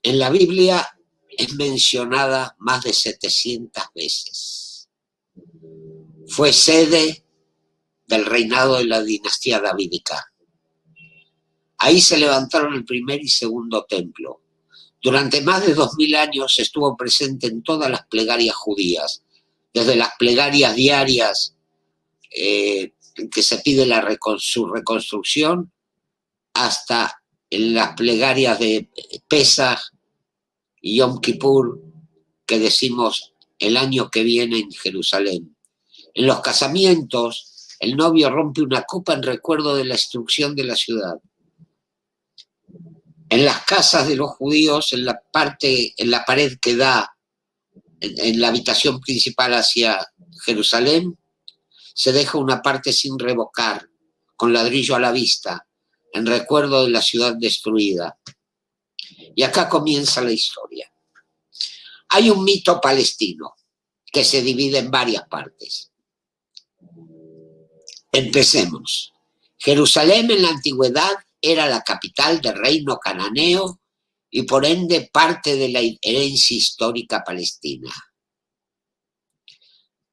En la Biblia es mencionada más de 700 veces. Fue sede del reinado de la dinastía davídica. Ahí se levantaron el primer y segundo templo. Durante más de 2000 años estuvo presente en todas las plegarias judías, desde las plegarias diarias en que se pide su reconstrucción, hasta en las plegarias de Pesaj y Yom Kippur, que decimos el año que viene en Jerusalén. En los casamientos, el novio rompe una copa en recuerdo de la destrucción de la ciudad. En las casas de los judíos, en la pared que da en la habitación principal hacia Jerusalén, se deja una parte sin revocar, con ladrillo a la vista, en recuerdo de la ciudad destruida. Y acá comienza la historia. Hay un mito palestino que se divide en varias partes. Empecemos. Jerusalén en la antigüedad era la capital del reino cananeo y por ende parte de la herencia histórica palestina.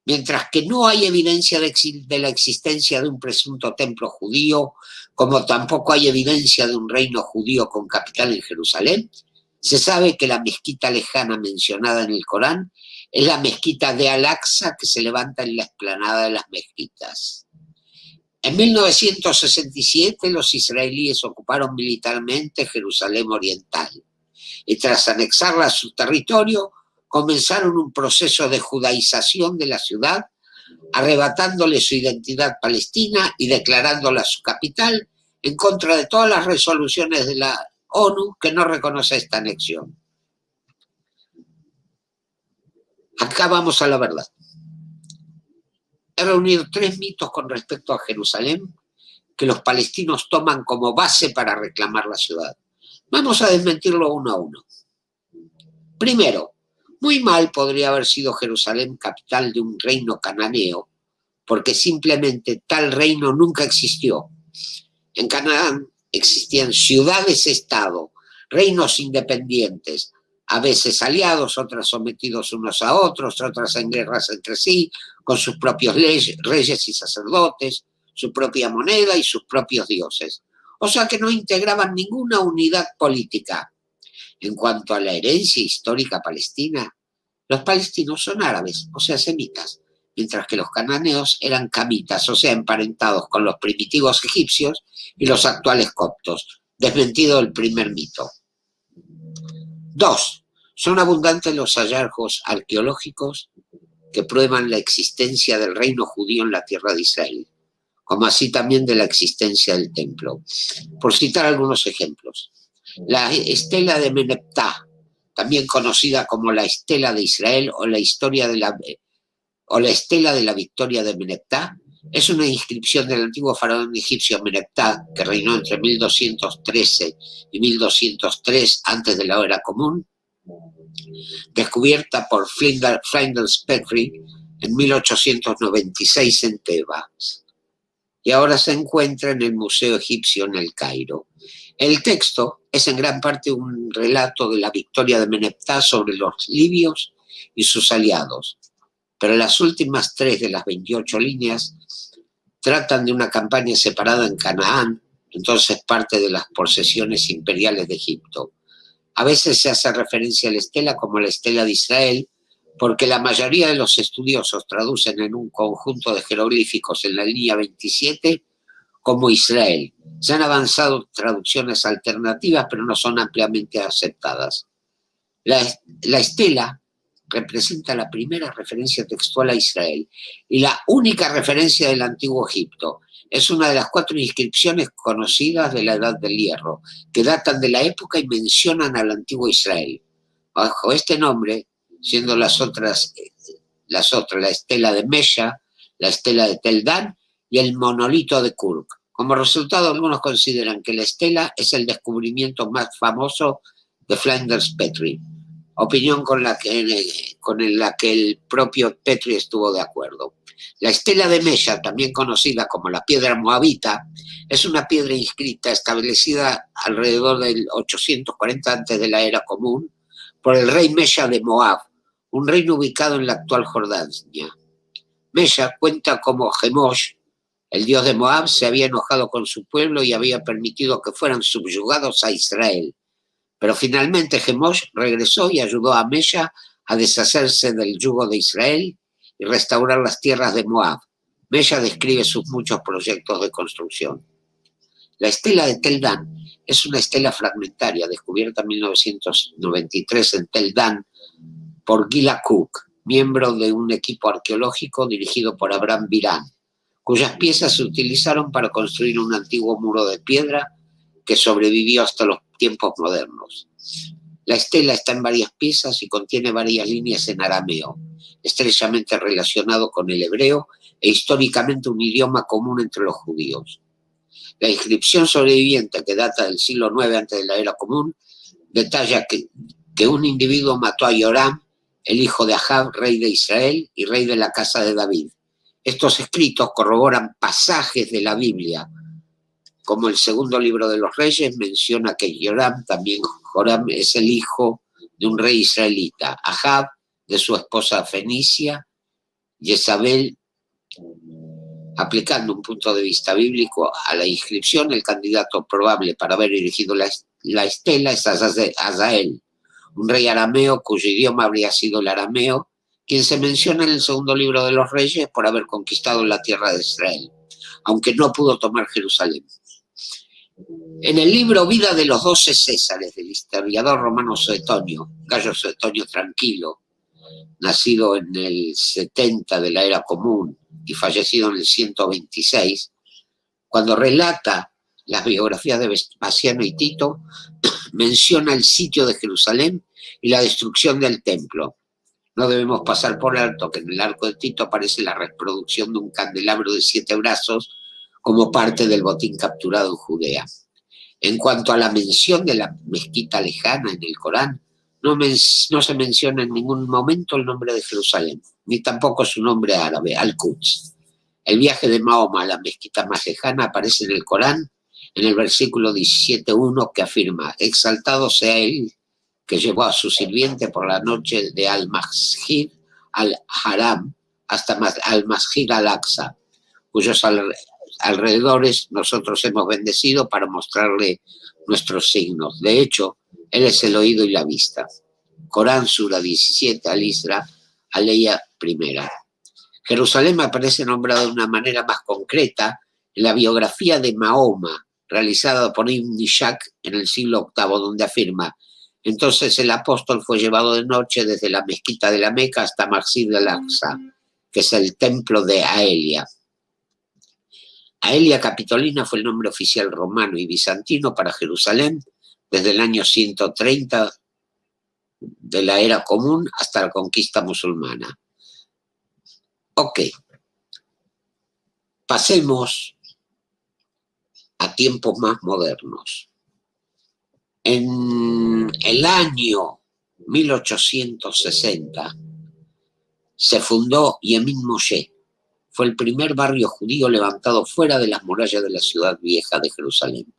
Mientras que no hay evidencia de la existencia de un presunto templo judío, como tampoco hay evidencia de un reino judío con capital en Jerusalén, se sabe que la mezquita lejana mencionada en el Corán es la mezquita de Al-Aqsa que se levanta en la explanada de las mezquitas. En 1967 los israelíes ocuparon militarmente Jerusalén Oriental y tras anexarla a su territorio comenzaron un proceso de judaización de la ciudad, arrebatándole su identidad palestina y declarándola su capital en contra de todas las resoluciones de la ONU que no reconoce esta anexión. Acá vamos a la verdad. He reunido 3 mitos con respecto a Jerusalén que los palestinos toman como base para reclamar la ciudad. Vamos a desmentirlo uno a uno. Primero, muy mal podría haber sido Jerusalén capital de un reino cananeo, porque simplemente tal reino nunca existió. En Canaán existían ciudades-estado, reinos independientes, a veces aliados, otras sometidos unos a otros, otras en guerras entre sí, con sus propios reyes y sacerdotes, su propia moneda y sus propios dioses. O sea que no integraban ninguna unidad política. En cuanto a la herencia histórica palestina, los palestinos son árabes, o sea, semitas, mientras que los cananeos eran camitas, o sea, emparentados con los primitivos egipcios y los actuales coptos. Desmentido el primer mito. 2. Son abundantes los hallazgos arqueológicos que prueban la existencia del reino judío en la tierra de Israel, como así también de la existencia del templo. Por citar algunos ejemplos. La estela de Meneptah, también conocida como la estela de Israel o la estela de la victoria de Meneptah, es una inscripción del antiguo faraón egipcio Meneptah, que reinó entre 1213 y 1203 antes de la era común, descubierta por Flinders Petrie en 1896 en Tebas, y ahora se encuentra en el Museo Egipcio en El Cairo. El texto es en gran parte un relato de la victoria de Meneptah sobre los libios y sus aliados, pero las últimas 3 de las 28 líneas tratan de una campaña separada en Canaán, entonces parte de las posesiones imperiales de Egipto. A veces se hace referencia a la estela como la estela de Israel, porque la mayoría de los estudiosos traducen en un conjunto de jeroglíficos en la línea 27 como Israel. Se han avanzado traducciones alternativas, pero no son ampliamente aceptadas. La estela representa la primera referencia textual a Israel y la única referencia del antiguo Egipto. Es una de las 4 inscripciones conocidas de la Edad del Hierro, que datan de la época y mencionan al antiguo Israel. Bajo este nombre, siendo las otras, la estela de Mesha, la estela de Tel Dan y el monolito de Kurk. Como resultado, algunos consideran que la estela es el descubrimiento más famoso de Flinders Petrie, opinión con la que el propio Petrie estuvo de acuerdo. La estela de Mesha, también conocida como la piedra moabita, es una piedra inscrita establecida alrededor del 840 antes de la era común por el rey Mesha de Moab, un reino ubicado en la actual Jordania. Mesha cuenta cómo Chemosh, el dios de Moab, se había enojado con su pueblo y había permitido que fueran subyugados a Israel. Pero finalmente Chemosh regresó y ayudó a Mesha a deshacerse del yugo de Israel y restaurar las tierras de Moab. Mesha describe sus muchos proyectos de construcción. La estela de Tel Dan es una estela fragmentaria descubierta en 1993 en Tel Dan por Gila Cook, miembro de un equipo arqueológico dirigido por Abraham Biran, cuyas piezas se utilizaron para construir un antiguo muro de piedra que sobrevivió hasta los tiempos modernos. La estela está en varias piezas y contiene varias líneas en arameo, estrechamente relacionado con el hebreo e históricamente un idioma común entre los judíos. La inscripción sobreviviente, que data del siglo IX antes de la era común, detalla que un individuo mató a Joram, el hijo de Ahab, rey de Israel y rey de la casa de David. Estos escritos corroboran pasajes de la Biblia, como el segundo libro de los Reyes menciona que Joram es el hijo de un rey israelita, Ahab de su esposa fenicia, Jezabel. Aplicando un punto de vista bíblico a la inscripción, el candidato probable para haber erigido la estela es Azael, un rey arameo cuyo idioma habría sido el arameo, quien se menciona en el segundo libro de los Reyes por haber conquistado la tierra de Israel, aunque no pudo tomar Jerusalén. En el libro Vida de los 12 Césares del historiador romano Suetonio, Gayo Suetonio Tranquilo, nacido en el 70 de la era común y fallecido en el 126, cuando relata las biografías de Vespasiano y Tito, menciona el sitio de Jerusalén y la destrucción del templo. No debemos pasar por alto que en el arco de Tito aparece la reproducción de un candelabro de 7 brazos como parte del botín capturado en Judea. En cuanto a la mención de la mezquita lejana en el Corán, no se menciona en ningún momento el nombre de Jerusalén, ni tampoco su nombre árabe, Al-Quds. El viaje de Mahoma a la mezquita más lejana aparece en el Corán, en el versículo 17.1, que afirma: exaltado sea él que llevó a su sirviente por la noche de Al-Masjid al-Haram hasta Al-Masjid al-Aqsa, cuyos alrededores nosotros hemos bendecido para mostrarle nuestros signos. De hecho, él es el oído y la vista. Corán, Sura 17, Al-Isra, Aleya primera. Jerusalén aparece nombrado de una manera más concreta en la biografía de Mahoma, realizada por Ibn Ishaq en el siglo VIII, donde afirma: entonces el apóstol fue llevado de noche desde la mezquita de la Meca hasta Masjid al-Aqsa, que es el templo de Aelia. Aelia Capitolina fue el nombre oficial romano y bizantino para Jerusalén desde el año 130 de la era común hasta la conquista musulmana. Ok, pasemos a tiempos más modernos. En el año 1860 se fundó Yemin Moshe. Fue el primer barrio judío levantado fuera de las murallas de la ciudad vieja de Jerusalén.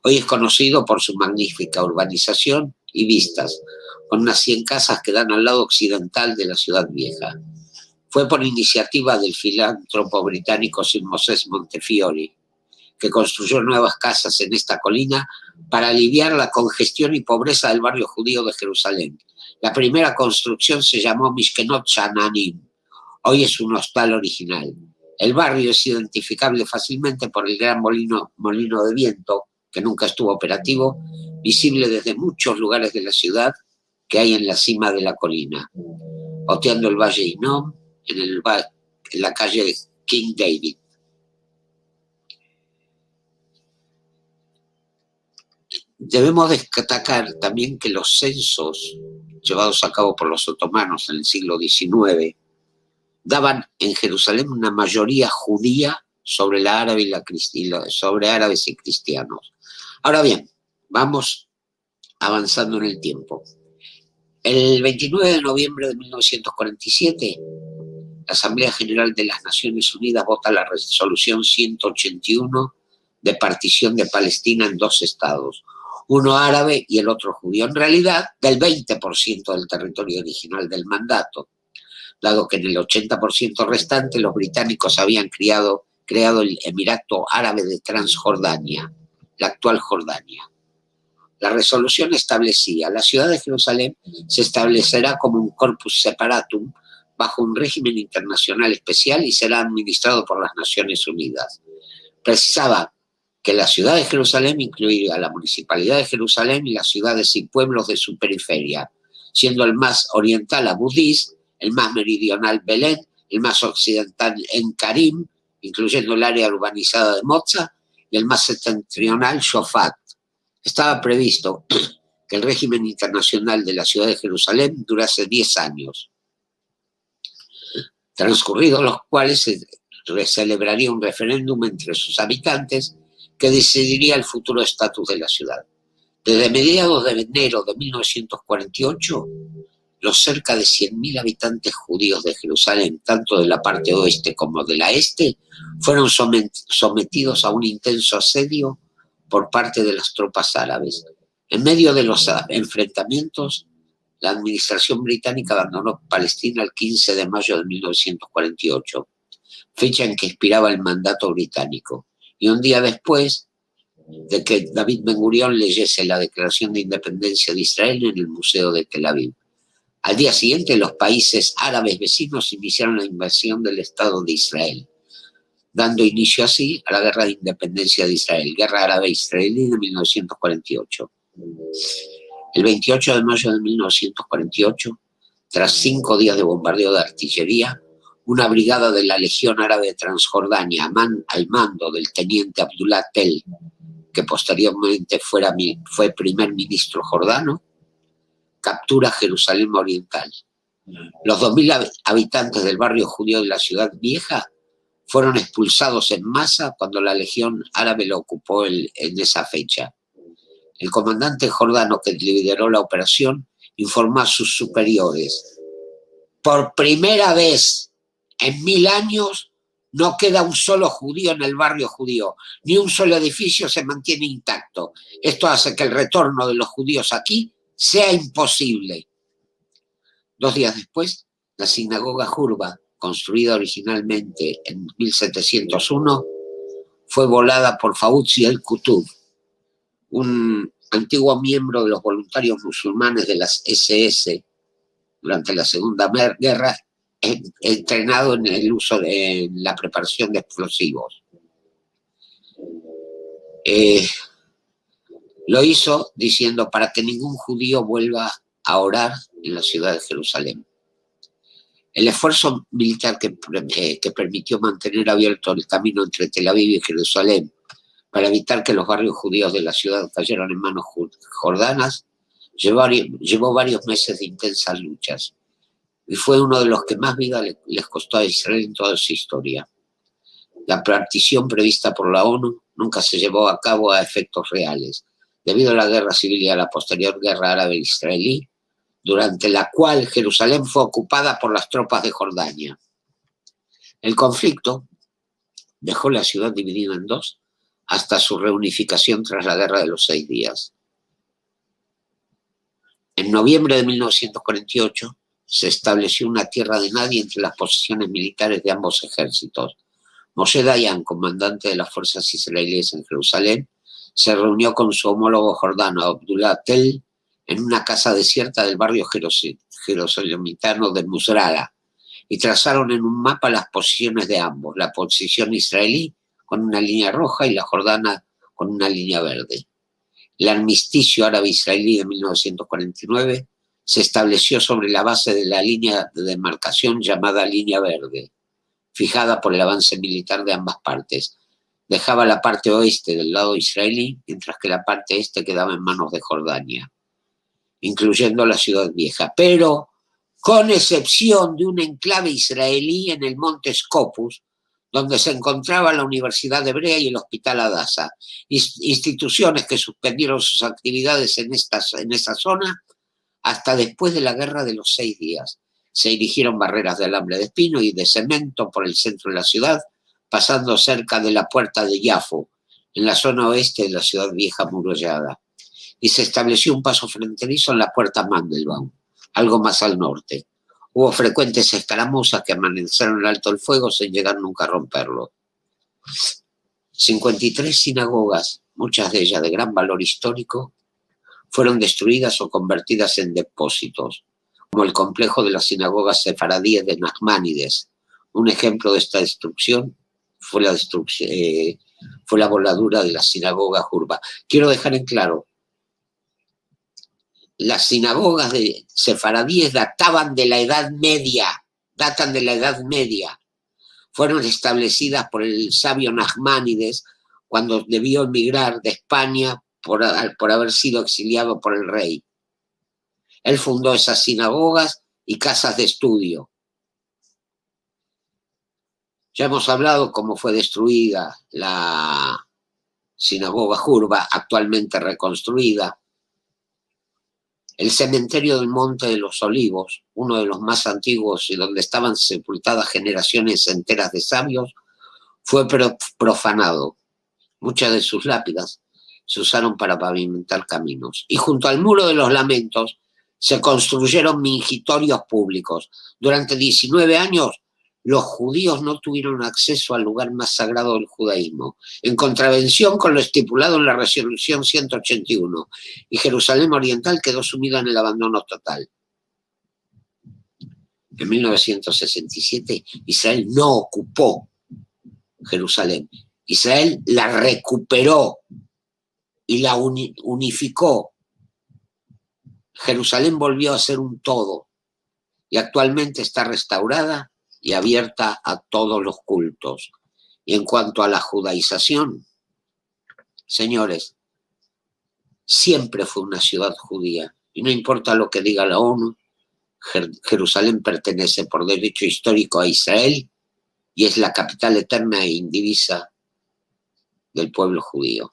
Hoy es conocido por su magnífica urbanización y vistas, con unas 100 casas que dan al lado occidental de la ciudad vieja. Fue por iniciativa del filántropo británico Sir Moses Montefiore, que construyó nuevas casas en esta colina para aliviar la congestión y pobreza del barrio judío de Jerusalén. La primera construcción se llamó Mishkenot Sha'anim. Hoy es un hostal original. El barrio es identificable fácilmente por el gran molino de viento, que nunca estuvo operativo, visible desde muchos lugares de la ciudad que hay en la cima de la colina, oteando el Valle Hinnom en la calle de King David. Debemos destacar también que los censos llevados a cabo por los otomanos en el siglo XIX daban en Jerusalén una mayoría judía sobre sobre árabes y cristianos. Ahora bien, vamos avanzando en el tiempo. El 29 de noviembre de 1947, la Asamblea General de las Naciones Unidas vota la resolución 181 de partición de Palestina en 2 estados, uno árabe y el otro judío, en realidad del 20% del territorio original del mandato, dado que en el 80% restante los británicos habían creado el Emirato Árabe de Transjordania, la actual Jordania. La resolución establecía: la ciudad de Jerusalén se establecerá como un corpus separatum bajo un régimen internacional especial y será administrado por las Naciones Unidas. Precisaba que la ciudad de Jerusalén incluiría la municipalidad de Jerusalén y las ciudades y pueblos de su periferia, siendo el más oriental Abu Dis, el más meridional Belén, el más occidental En Karim, incluyendo el área urbanizada de Moza, y el más septentrional Shofat. Estaba previsto que el régimen internacional de la ciudad de Jerusalén durase 10 años, transcurridos los cuales se celebraría un referéndum entre sus habitantes que decidiría el futuro estatus de la ciudad. Desde mediados de enero de 1948, los cerca de 100.000 habitantes judíos de Jerusalén, tanto de la parte oeste como de la este, fueron sometidos a un intenso asedio por parte de las tropas árabes. En medio de los enfrentamientos, la administración británica abandonó Palestina el 15 de mayo de 1948, fecha en que expiraba el mandato británico, y un día después de que David Ben Gurión leyese la Declaración de Independencia de Israel en el Museo de Tel Aviv. Al día siguiente, los países árabes vecinos iniciaron la invasión del Estado de Israel, dando inicio así a la Guerra de Independencia de Israel, Guerra Árabe-Israelí de 1948. El 28 de mayo de 1948, tras 5 días de bombardeo de artillería, una brigada de la Legión Árabe de Transjordania, al mando del teniente Abdullah Tel, que posteriormente fue primer ministro jordano, captura Jerusalén Oriental. Los 2.000 habitantes del barrio judío de la ciudad vieja fueron expulsados en masa cuando la Legión Árabe lo ocupó en esa fecha. El comandante jordano que lideró la operación informó a sus superiores: por primera vez en 1000 años no queda un solo judío en el barrio judío, ni un solo edificio se mantiene intacto. Esto hace que el retorno de los judíos aquí sea imposible. 2 días después, la sinagoga Hurba, construida originalmente en 1701, fue volada por Fauzi el-Kutub, un antiguo miembro de los voluntarios musulmanes de las SS durante la Segunda Guerra, entrenado en el uso de la preparación de explosivos. Lo hizo diciendo: para que ningún judío vuelva a orar en la ciudad de Jerusalén. El esfuerzo militar que permitió mantener abierto el camino entre Tel Aviv y Jerusalén para evitar que los barrios judíos de la ciudad cayeran en manos jordanas llevó varios meses de intensas luchas y fue uno de los que más vida les costó a Israel en toda su historia. La partición prevista por la ONU nunca se llevó a cabo a efectos reales, debido a la guerra civil y a la posterior guerra árabe-israelí, durante la cual Jerusalén fue ocupada por las tropas de Jordania. El conflicto dejó la ciudad dividida en 2 hasta su reunificación tras la Guerra de los 6 días. En noviembre de 1948 se estableció una tierra de nadie entre las posiciones militares de ambos ejércitos. Moshe Dayan, comandante de las fuerzas israelíes en Jerusalén, se reunió con su homólogo jordano Abdullah Tel en una casa desierta del barrio jerusalemítano de Musrara y trazaron en un mapa las posiciones de ambos, la posición israelí con una línea roja y la jordana con una línea verde. El armisticio árabe-israelí de 1949 se estableció sobre la base de la línea de demarcación llamada línea verde, fijada por el avance militar de ambas partes. Dejaba la parte oeste del lado israelí, mientras que la parte este quedaba en manos de Jordania, incluyendo la ciudad vieja, pero con excepción de un enclave israelí en el monte Scopus, donde se encontraba la Universidad Hebrea y el Hospital Hadassah, instituciones que suspendieron sus actividades en esa zona hasta después de la Guerra de los 6 días. Se erigieron barreras de alambre de espino y de cemento por el centro de la ciudad, pasando cerca de la puerta de Yafo, en la zona oeste de la ciudad vieja amurallada. Y se estableció un paso fronterizo en la puerta Mandelbaum, algo más al norte. Hubo frecuentes escaramuzas que amanecieron en alto el fuego sin llegar nunca a romperlo. 53 sinagogas, muchas de ellas de gran valor histórico, fueron destruidas o convertidas en depósitos, como el complejo de las sinagogas sefaradíes de Nachmanides. Un ejemplo de esta destrucción fue la voladura de la sinagoga Jurba. Quiero dejar en claro, las sinagogas de sefaradíes datan de la Edad Media. Fueron establecidas por el sabio Nachmanides cuando debió emigrar de España por haber sido exiliado por el rey. Él fundó esas sinagogas y casas de estudio. Ya hemos hablado cómo fue destruida la sinagoga Jurba, actualmente reconstruida. El cementerio del Monte de los Olivos, uno de los más antiguos y donde estaban sepultadas generaciones enteras de sabios, fue profanado. Muchas de sus lápidas se usaron para pavimentar caminos. Y junto al Muro de los Lamentos se construyeron mingitorios públicos. Durante 19 años, los judíos no tuvieron acceso al lugar más sagrado del judaísmo, en contravención con lo estipulado en la Resolución 181, y Jerusalén Oriental quedó sumida en el abandono total. En 1967, Israel no ocupó Jerusalén. Israel la recuperó y la unificó. Jerusalén volvió a ser un todo y actualmente está restaurada y abierta a todos los cultos. Y en cuanto a la judaización, señores, siempre fue una ciudad judía. Y no importa lo que diga la ONU, Jerusalén pertenece por derecho histórico a Israel y es la capital eterna e indivisa del pueblo judío.